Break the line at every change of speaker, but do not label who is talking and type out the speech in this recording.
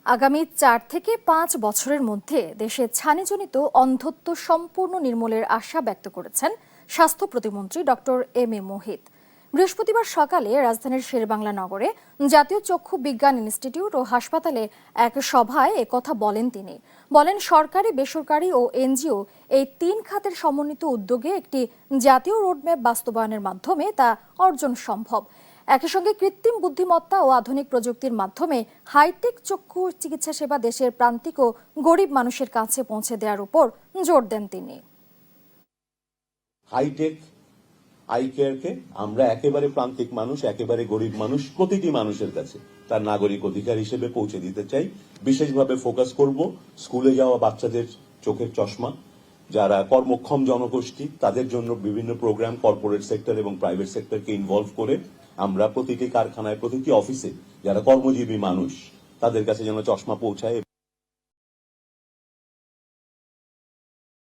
আগামী 4 থেকে 5 বছরের মধ্যে দেশে ছানিজনিত অন্ধত্ব সম্পূর্ণ নির্মূলের আশা ব্যক্ত করেছেন স্বাস্থ্য প্রতিমন্ত্রী ডক্টর এম এ মোহিত। বৃহস্পতিবার সকালে রাজধানীর শেরেবাংলা নগরে জাতীয় চক্ষু বিজ্ঞান ইনস্টিটিউট ও হাসপাতালে এক সভায় একথা বলেন তিনি। বলেন, সরকারি, বেসরকারি ও এনজিও এই 3 খাতের সমন্বিত উদ্যোগে একটি জাতীয় রোডম্যাপ বাস্তবায়নের মাধ্যমে তা অর্জন সম্ভব। একই সঙ্গে কৃত্রিম বুদ্ধিমত্তা ও আধুনিক প্রযুক্তির মাধ্যমে হাইটেক চক্ষু চিকিৎসা সেবা দেশের প্রান্তিক ও গরিব মানুষের কাছে পৌঁছে দেওয়ার উপর জোর দেন তিনি।
হাইটেক আই কেয়ারকে আমরা একেবারে প্রান্তিক মানুষ, একেবারে গরিব মানুষ, প্রতিটি মানুষের কাছে তার নাগরিক অধিকার হিসেবে পৌঁছে দিতে চাই। বিশেষভাবে ফোকাস করব স্কুলে যাওয়া বাচ্চাদের চোখের চশমা, যারা কর্মক্ষম জনগোষ্ঠী তাদের জন্য বিভিন্ন প্রোগ্রাম কর্পোরেট সেক্টর এবং প্রাইভেট সেক্টরকে ইনভলভ করে আমরা প্রতিটি কারখানায়, প্রতিটি অফিসে যারা কর্মজীবী মানুষ তাদের কাছে যেন চশমা পৌঁছায়।